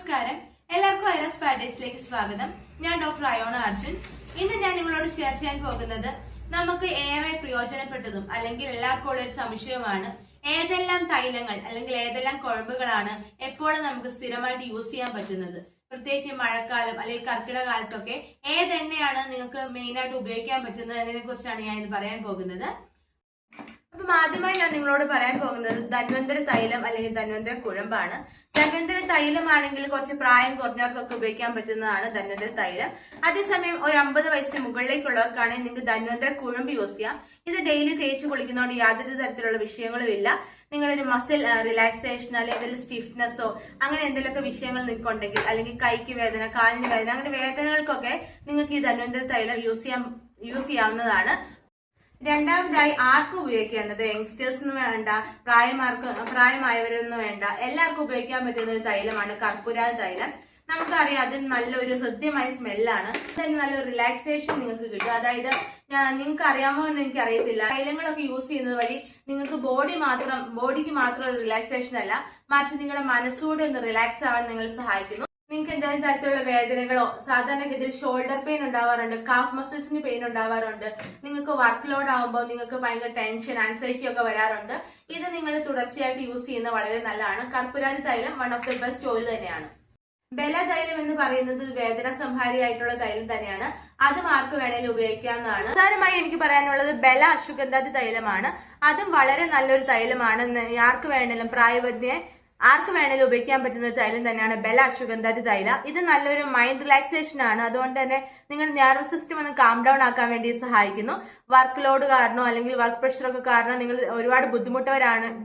നമസ്കാരം, എല്ലാവർക്കും ഐറസ് പാരഡൈസിലേക്ക് സ്വാഗതം. ഞാൻ ഡോക്ടർ അയോണ അർജുൻ. ഇന്ന് ഞാൻ നിങ്ങളോട് ഷെയർ ചെയ്യാൻ പോകുന്നത് നമുക്ക് ഏറെ പ്രയോജനപ്പെട്ടതും അല്ലെങ്കിൽ എല്ലാവർക്കും ഉള്ള ഒരു സംശയമാണ് ഏതെല്ലാം തൈലങ്ങൾ അല്ലെങ്കിൽ ഏതെല്ലാം കുഴമ്പുകളാണ് എപ്പോഴും നമുക്ക് സ്ഥിരമായിട്ട് യൂസ് ചെയ്യാൻ പറ്റുന്നത്. പ്രത്യേകിച്ച് മഴക്കാലം അല്ലെങ്കിൽ കർക്കിടക കാലത്തൊക്കെ ഏതെണ്ണയാണ് നിങ്ങൾക്ക് മെയിൻ ആയിട്ട് ഉപയോഗിക്കാൻ പറ്റുന്നത് എന്നതിനെ കുറിച്ചാണ് ഞാൻ ഇത് പറയാൻ പോകുന്നത്. അപ്പം ആദ്യമായി ഞാൻ നിങ്ങളോട് പറയാൻ പോകുന്നത് ധന്വന്തര തൈലം അല്ലെങ്കിൽ ധന്വന്തര കുഴമ്പാണ്. ധന്വന്തര തൈലമാണെങ്കിൽ കുറച്ച് പ്രായം കുറഞ്ഞവർക്കൊക്കെ ഉപയോഗിക്കാൻ പറ്റുന്നതാണ് ധന്വന്തര തൈലം. അതേസമയം ഒരു 50 വയസ്സിന് മുകളിലേക്കുള്ളവർക്കാണെങ്കിൽ നിങ്ങൾക്ക് ധന്വന്തര കുഴമ്പ് യൂസ് ചെയ്യാം. ഇത് ഡെയിലി തേച്ച് കുളിക്കുന്നതുകൊണ്ട് യാതൊരു തരത്തിലുള്ള വിഷയങ്ങളും ഇല്ല. നിങ്ങളൊരു മസിൽ റിലാക്സേഷൻ അല്ലെങ്കിൽ സ്റ്റിഫ്നെസ്സോ അങ്ങനെ എന്തെങ്കിലുമൊക്കെ വിഷയങ്ങൾ നിൽക്കുന്നുണ്ടെങ്കിൽ അല്ലെങ്കിൽ കൈക്ക് വേദന, കാലിന് വേദന, അങ്ങനെ വേദനകൾക്കൊക്കെ നിങ്ങൾക്ക് ഈ ധന്വന്തര തൈലം യൂസ് ചെയ്യാവുന്നതാണ്. രണ്ടാമതായി ആർക്കും ഉപയോഗിക്കേണ്ടത് യങ്സ്റ്റേഴ്സിന് വേണ്ട, പ്രായമായവരൊന്നും വേണ്ട, എല്ലാവർക്കും ഉപയോഗിക്കാൻ പറ്റുന്ന ഒരു തൈലമാണ് കർപ്പൂരാതി തൈലം. നമുക്കറിയാം അതിന് നല്ലൊരു ഹൃദ്യമായ സ്മെല്ലാണ്. അതിന് നല്ലൊരു റിലാക്സേഷൻ നിങ്ങൾക്ക് കിട്ടും. അതായത് നിങ്ങൾക്ക് അറിയാമോ എന്ന് എനിക്ക് അറിയത്തില്ല, തൈലങ്ങളൊക്കെ യൂസ് ചെയ്യുന്നത് വഴി നിങ്ങൾക്ക് ബോഡിക്ക് മാത്രം ഒരു റിലാക്സേഷൻ അല്ല, മറിച്ച് നിങ്ങളുടെ മനസ്സോടെ ഒന്ന് റിലാക്സ് ആവാൻ നിങ്ങൾ സഹായിക്കുന്നു. നിങ്ങൾക്ക് എന്തെങ്കിലും തരത്തിലുള്ള വേദനകളോ, സാധാരണഗതിയിൽ ഷോൾഡർ പെയിൻ ഉണ്ടാവാറുണ്ട്, കാഫ് മസിൽസിന് പെയിൻ ഉണ്ടാവാറുണ്ട്, നിങ്ങൾക്ക് വർക്ക് ലോഡ് ആകുമ്പോൾ നിങ്ങൾക്ക് ഭയങ്കര ടെൻഷൻ, ആൻസൈറ്റി ഒക്കെ വരാറുണ്ട്. ഇത് നിങ്ങൾ തുടർച്ചയായിട്ട് യൂസ് ചെയ്യുന്നത് വളരെ നല്ലതാണ്. കർപ്പൂരാതി തൈലം one of the best oil തന്നെയാണ്. ബല തൈലം എന്ന് പറയുന്നത് വേദന സംഹാരിയായിട്ടുള്ള തൈലം തന്നെയാണ്. അതും ആർക്ക് വേണേലും ഉപയോഗിക്കാവുന്നതാണ്. അവസാനമായി എനിക്ക് പറയാനുള്ളത് ബല അശ്വഗന്ധാതി തൈലമാണ്. അതും വളരെ നല്ലൊരു തൈലമാണ്. ആർക്ക് വേണേലും ഉപയോഗിക്കാൻ പറ്റുന്ന ഒരു തൈലം തന്നെയാണ് ബല അശ്വഗന്ധാതി തൈലം. ഇത് നല്ലൊരു മൈൻഡ് റിലാക്സേഷൻ ആണ്. അതുകൊണ്ട് തന്നെ നിങ്ങളുടെ നെർവസ് സിസ്റ്റം ഒന്ന് കാം ഡൗൺ ആക്കാൻ വേണ്ടി സഹായിക്കുന്നു. വർക്ക് ലോഡ് കാരണോ അല്ലെങ്കിൽ വർക്ക് പ്രഷർ ഒക്കെ കാരണം നിങ്ങൾ ഒരുപാട്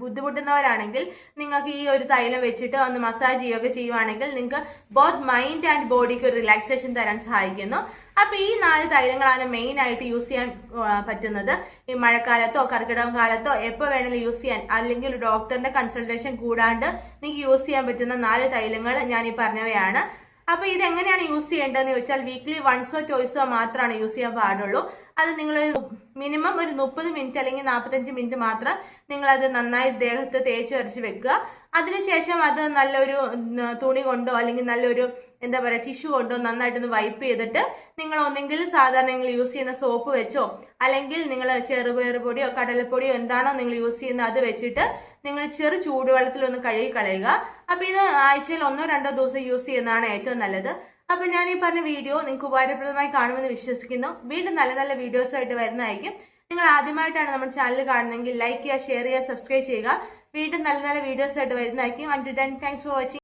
ബുദ്ധിമുട്ടുന്നവരാണെങ്കിൽ നിങ്ങൾക്ക് ഈ ഒരു തൈലം വെച്ചിട്ട് ഒന്ന് മസാജ് ചെയ്യുകയൊക്കെ ചെയ്യുവാണെങ്കിൽ നിങ്ങൾക്ക് ബോത്ത് മൈൻഡ് ആൻഡ് ബോഡിക്ക് ഒരു റിലാക്സേഷൻ തരാൻ സഹായിക്കുന്നു. അപ്പൊ ഈ 4 തൈലങ്ങളാണ് മെയിൻ ആയിട്ട് യൂസ് ചെയ്യാൻ പറ്റുന്നത്. ഈ മഴക്കാലത്തോ കർക്കിടക കാലത്തോ എപ്പോ വേണമെങ്കിലും യൂസ് ചെയ്യാൻ, അല്ലെങ്കിൽ ഒരു ഡോക്ടറിന്റെ കൺസൾട്ടേഷൻ കൂടാണ്ട് നിങ്ങൾക്ക് യൂസ് ചെയ്യാൻ പറ്റുന്ന 4 തൈലങ്ങൾ ഞാൻ ഈ പറഞ്ഞവയാണ്. അപ്പൊ ഇത് എങ്ങനെയാണ് യൂസ് ചെയ്യേണ്ടതെന്ന് ചോദിച്ചാൽ വീക്ക്ലി വൺസോ ചോയ്സോ മാത്രമാണ് യൂസ് ചെയ്യാൻ പാടുള്ളൂ. അത് നിങ്ങൾ മിനിമം ഒരു 30 മിനിറ്റ് അല്ലെങ്കിൽ 45 മിനിറ്റ് മാത്രം നിങ്ങൾ അത് നന്നായി ദേഹത്ത് തേച്ച് വരച്ച് വെക്കുക. അതിനുശേഷം അത് നല്ലൊരു തുണി കൊണ്ടോ അല്ലെങ്കിൽ നല്ലൊരു ടിഷ്യൂ കൊണ്ടോ നന്നായിട്ടൊന്ന് വൈപ്പ് ചെയ്തിട്ട് നിങ്ങൾ ഒന്നെങ്കിൽ സാധാരണ നിങ്ങൾ യൂസ് ചെയ്യുന്ന സോപ്പ് വെച്ചോ അല്ലെങ്കിൽ നിങ്ങൾ ചെറുപയർ പൊടിയോ കടലപ്പൊടിയോ എന്താണോ നിങ്ങൾ യൂസ് ചെയ്യുന്നത് അത് വെച്ചിട്ട് നിങ്ങൾ ചെറു ചൂടുവെള്ളത്തിൽ ഒന്ന് കഴുകി കളയുക. അപ്പൊ ഇത് ആഴ്ചയിൽ 1-2 ദിവസം യൂസ് ചെയ്യുന്നതാണ് ഏറ്റവും നല്ലത്. അപ്പൊ ഞാൻ ഈ പറഞ്ഞ വീഡിയോ നിങ്ങൾക്ക് ഉപകാരപ്രദമായി കാണുമെന്ന് വിശ്വസിക്കുന്നു. വീണ്ടും നല്ല നല്ല വീഡിയോസ് ആയിട്ട് വരുന്നതായിരിക്കും. നിങ്ങൾ ആദ്യമായിട്ടാണ് നമ്മുടെ ചാനൽ കാണുന്നതെങ്കിൽ ലൈക്ക് ചെയ്യുക, ഷെയർ ചെയ്യുക, സബ്സ്ക്രൈബ് ചെയ്യുക. വീണ്ടും നല്ല നല്ല വീഡിയോസ് ആയിട്ട് വരുന്നതായിരിക്കും. Until then, thanks for watching.